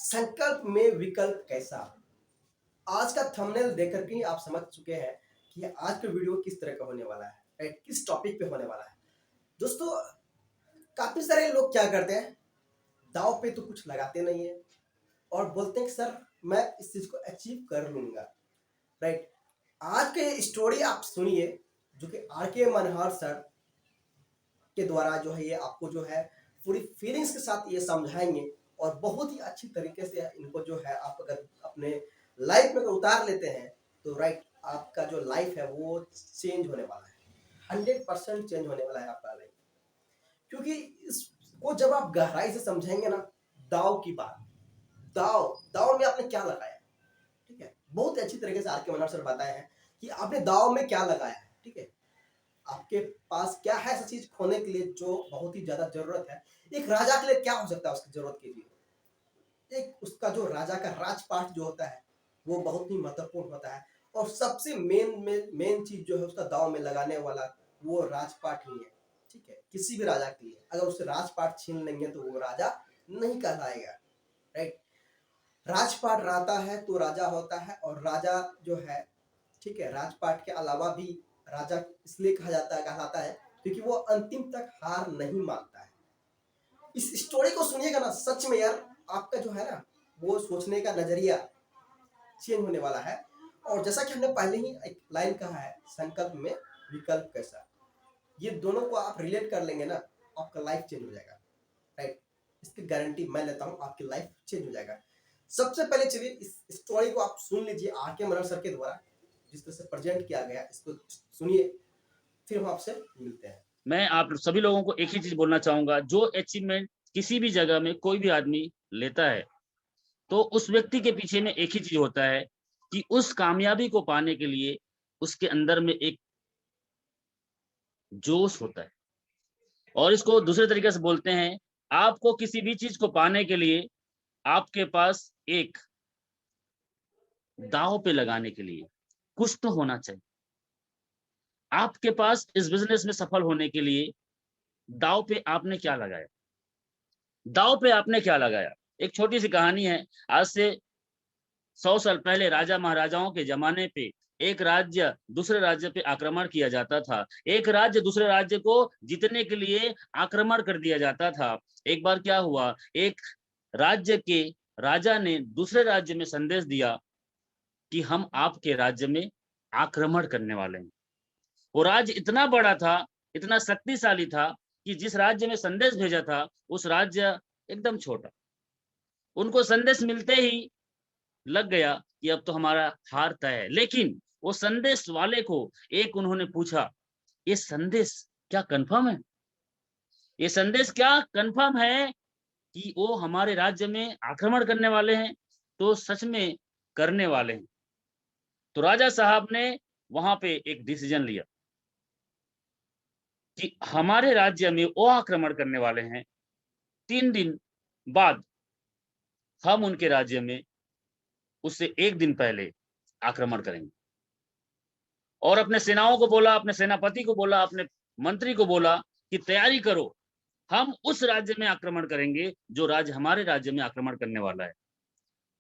संकल्प में विकल्प कैसा? आज का थंबनेल देख कर के ही आप समझ चुके हैं कि आज का वीडियो किस तरह का होने वाला है, राइट? किस टॉपिक पे होने वाला है। दोस्तों, काफ़ी सारे लोग क्या करते हैं, दाँव पे तो कुछ लगाते नहीं है और बोलते हैं कि सर मैं इस चीज़ को अचीव कर लूँगा, राइट? आज के स्टोरी आप सुनिए जो कि आर के मनहर सर के द्वारा जो है ये आपको जो है पूरी फीलिंग्स के साथ ये समझाएंगे और बहुत ही अच्छी तरीके से इनको जो है आप अगर अपने लाइफ में अगर उतार लेते हैं तो राइट आपका जो लाइफ है वो चेंज होने वाला है। 100% चेंज होने वाला है आपका लाइफ, क्योंकि इसको जब आप गहराई से समझेंगे ना, दाव की बात, दाव दाव में आपने क्या लगाया, ठीक है? बहुत अच्छी तरीके से आर के मनहर सर बताए हैं कि आपने दाव में क्या लगाया है, ठीक है? आपके पास क्या है ऐसी चीज खोने के लिए जो बहुत ही ज्यादा जरूरत है। एक राजा के लिए क्या हो सकता है उसकी जरूरत के लिए, एक उसका जो राजा का राजपाट जो होता है वो बहुत ही महत्वपूर्ण होता है। और सबसे मेन चीज जो है उसका दाव में लगाने वाला वो राजपाट ही है, ठीक है? किसी भी राजा के लिए अगर उससे राजपाट छीन लेंगे तो वो राजा नहीं कहलाएगा, राइट? राजपाट रहता है तो राजा होता है, और राजा जो है, ठीक है, राजपाट के अलावा भी राजा इसलिए कहा जाता है कहलाता है क्योंकि वो अंतिम तक हार नहीं मानता है। इस स्टोरी को सुनिएगा ना, सच में यार आपका जो है ना वो सोचने का नजरिया चेंज होने वाला है। और जैसा कि हमने पहले ही एक लाइन कहा है, संकल्प में विकल्प कैसा, ये दोनों को आप रिलेट कर लेंगे ना, आपका लाइफ चेंज हो जाएगा, राइट? इसकी गारंटी मैं लेता हूँ, आपकी लाइफ चेंज हो जाएगा। सबसे पहले चलिए इस स्टोरी को आप सुन लीजिए आर के मनहर सर के द्वारा जिस तरह से प्रेजेंट किया गया, इसको सुनिए, फिर हम आपसे मिलते हैं। मैं आप सभी लोगों को एक ही चीज बोलना चाहूंगा, जो अचीवमेंट किसी भी जगह में कोई भी आदमी लेता है तो उस व्यक्ति के पीछे में एक ही चीज होता है कि उस कामयाबी को पाने के लिए उसके अंदर में एक जोश होता है। और इसको दूसरे तरीके से बोलते हैं, आपको किसी भी चीज को पाने के लिए आपके पास एक दांव पे लगाने के लिए कुछ तो होना चाहिए। आपके पास इस बिजनेस में सफल होने के लिए दांव पे आपने क्या लगाया? दांव पे आपने क्या लगाया? एक छोटी सी कहानी है। आज से 100 साल पहले राजा महाराजाओं के जमाने पे एक राज्य दूसरे राज्य पे आक्रमण किया जाता था। एक राज्य दूसरे राज्य को जीतने के लिए आक्रमण कर दिया जाता था। एक बार क्या हुआ, एक राज्य के राजा ने दूसरे राज्य में संदेश दिया कि हम आपके राज्य में आक्रमण करने वाले हैं। वो राज्य इतना बड़ा था, इतना शक्तिशाली था कि जिस राज्य में संदेश भेजा था उस राज्य एकदम छोटा। उनको संदेश मिलते ही लग गया कि अब तो हमारा हार तय है। लेकिन वो संदेश वाले को एक उन्होंने पूछा, ये संदेश क्या कंफर्म है? ये संदेश क्या कंफर्म है कि वो हमारे राज्य में आक्रमण करने वाले हैं? तो सच में करने वाले हैं। तो राजा साहब ने वहां पे एक डिसीजन लिया कि हमारे राज्य में वो आक्रमण करने वाले हैं, 3 दिन बाद हम उनके राज्य में उससे 1 दिन पहले आक्रमण करेंगे। और अपने सेनाओं को बोला, अपने सेनापति को बोला, अपने मंत्री को बोला कि तैयारी करो, हम उस राज्य में आक्रमण करेंगे जो राज्य हमारे राज्य में आक्रमण करने वाला है।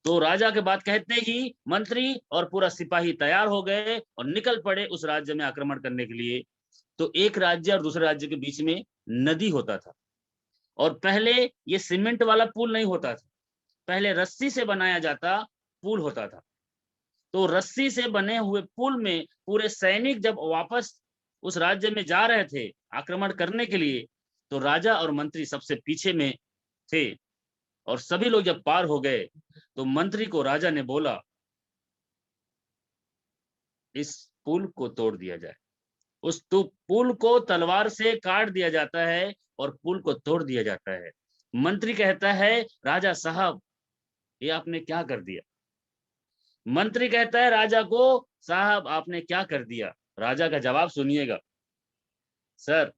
तो राजा के बात कहते ही मंत्री और पूरा सिपाही तैयार हो गए और निकल पड़े उस राज्य में आक्रमण करने के लिए। तो एक राज्य और दूसरे राज्य के बीच में नदी होता था, और पहले ये सीमेंट वाला पुल नहीं होता था, पहले रस्सी से बनाया जाता पुल होता था। तो रस्सी से बने हुए पुल में पूरे सैनिक जब वापस उस राज्य में जा रहे थे आक्रमण करने के लिए, तो राजा और मंत्री सबसे पीछे में थे। और सभी लोग जब पार हो गए तो मंत्री को राजा ने बोला, इस पुल को तोड़ दिया जाए। उस तो पुल को तलवार से काट दिया जाता है और पुल को तोड़ दिया जाता है। मंत्री कहता है, राजा साहब ये आपने क्या कर दिया? मंत्री कहता है राजा को, साहब आपने क्या कर दिया? राजा का जवाब सुनिएगा। सर,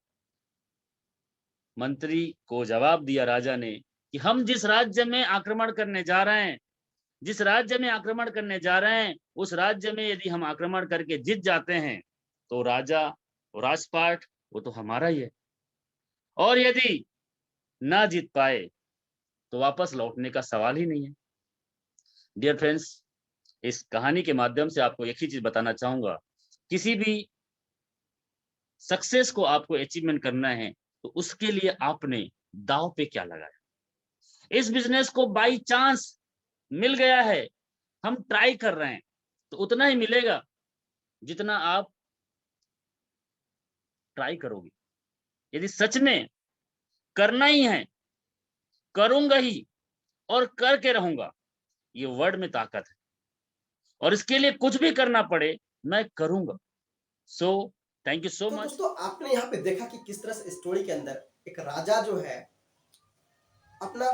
मंत्री को जवाब दिया राजा ने कि हम जिस राज्य में आक्रमण करने जा रहे हैं, जिस राज्य में आक्रमण करने जा रहे हैं, उस राज्य में यदि हम आक्रमण करके जीत जाते हैं तो राजा और राजपाट वो तो हमारा ही है। और यदि ना जीत पाए तो वापस लौटने का सवाल ही नहीं है। डियर फ्रेंड्स, इस कहानी के माध्यम से आपको एक ही चीज बताना चाहूंगा, किसी भी सक्सेस को आपको अचीवमेंट करना है तो उसके लिए आपने दांव पे क्या लगाया। इस बिजनेस को बाई चांस मिल गया है, हम ट्राई कर रहे हैं, तो उतना ही मिलेगा जितना आप ट्राई करोगे। यदि सच में करना ही है, करूंगा ही और करके रहूंगा, ये वर्ड में ताकत है, और इसके लिए कुछ भी करना पड़े मैं करूंगा। सो थैंक यू सो तो मच। दोस्तों आपने यहाँ पे देखा कि किस तरह से स्टोरी के अंदर एक राजा जो है अपना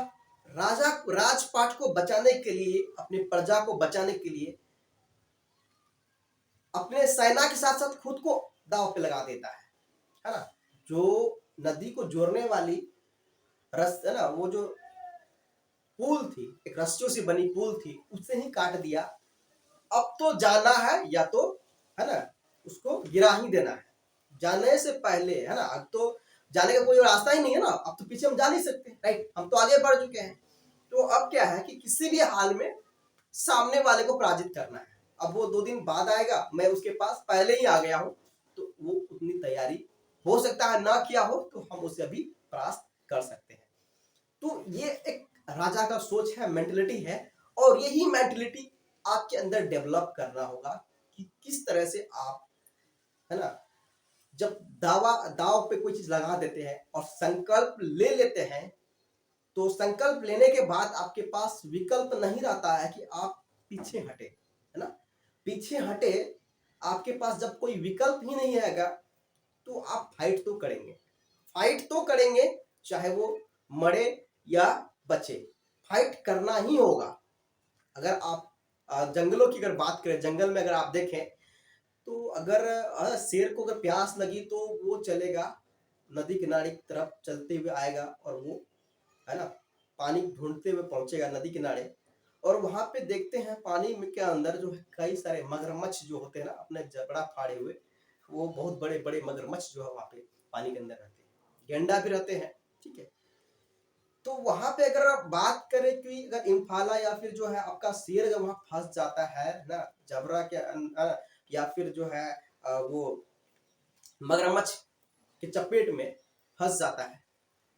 राजा राजपाट को बचाने के लिए, अपनी प्रजा को बचाने के लिए अपने सेना के साथ साथ खुद को दांव पे लगा देता है ना। जो नदी को जोड़ने वाली है ना, वो जो पुल थी, एक रस्सियों से बनी पुल थी, उससे ही काट दिया। अब तो जाना है या तो है ना उसको गिरा ही देना है, जाने से पहले है ना। अब तो जाने का कोई रास्ता ही नहीं है ना, अब तो पीछे हम जा नहीं सकते, राइट, हम तो आगे बढ़ चुके हैं। तो अब क्या है कि किसी भी हाल में सामने वाले को पराजित करना है। अब वो 2 दिन बाद आएगा, मैं उसके पास पहले ही आ गया हूं, तो वो उतनी तैयारी हो सकता है ना किया हो, तो हम उसे अभी परास्त कर सकते हैं। तो ये एक राजा का सोच है, मेंटलिटी है, और यही मेंटलिटी आपके अंदर डेवलप करना होगा कि किस तरह से आप है ना जब दाव पे कोई चीज लगा देते हैं और संकल्प ले लेते हैं, तो संकल्प लेने के बाद आपके पास विकल्प नहीं रहता है कि आप पीछे हटे, है ना। पीछे हटे, आपके पास जब कोई विकल्प ही नहीं आएगा तो आप फाइट तो करेंगे, फाइट तो करेंगे, चाहे वो मरे या बचे, फाइट करना ही होगा। अगर आप जंगलों की अगर बात करें, जंगल में अगर आप देखें तो अगर शेर को अगर प्यास लगी तो वो चलेगा नदी किनारे की तरफ, चलते हुए आएगा और वो है ना पानी ढूंढते हुए पहुंचेगा नदी किनारे, और वहां पे देखते हैं पानी में के अंदर जो है कई सारे मगरमच्छ जो होते हैं ना, अपने जबड़ा फाड़े हुए, वो बहुत बड़े बड़े मगरमच्छ जो है वहां पे पानी के अंदर रहते हैं, गेंडा भी रहते हैं, ठीक है। तो वहां पे अगर आप बात करें कि अगर इम्फाला या फिर जो है आपका शेर अगर वहां फंस जाता है ना जबरा के या फिर जो है वो मगरमच्छ के चपेट में फंस जाता है,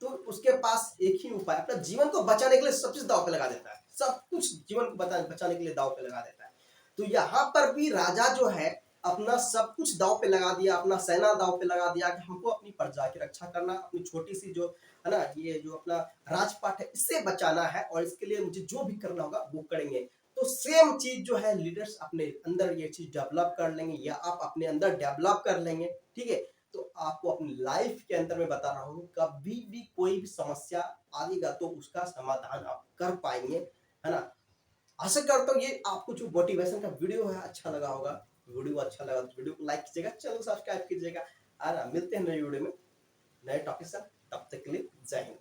तो उसके पास एक ही उपाय, अपना जीवन को बचाने के लिए सब चीज दांव पे लगा देता है, सब कुछ जीवन को बचाने के लिए दांव पे लगा देता है। तो यहाँ पर भी राजा जो है अपना सब कुछ दांव पे लगा दिया, अपना सेना दांव पे लगा दिया कि हमको अपनी प्रजा की रक्षा करना, अपनी छोटी सी जो है ना ये जो अपना राजपाट है इससे बचाना है, और इसके लिए मुझे जो भी करना होगा वो करेंगे। तो सेम चीज जो है लीडर्स अपने अंदर ये चीज डेवलप कर लेंगे, या आप अपने अंदर डेवलप कर लेंगे, ठीक है। तो आपको अपनी लाइफ के अंदर मैं बता रहा हूँ, कभी भी कोई भी समस्या आएगा तो उसका समाधान आप कर पाएंगे, है ना। आशा करता हूँ ये आपको जो मोटिवेशन का वीडियो है अच्छा लगा होगा। वीडियो अच्छा लगा तो वीडियो को लाइक कीजिएगा, चैनल सब्सक्राइब कीजिएगा, है ना। मिलते हैं नए वीडियो में नए टॉपिक से, तब तक के लिए जय हिंद।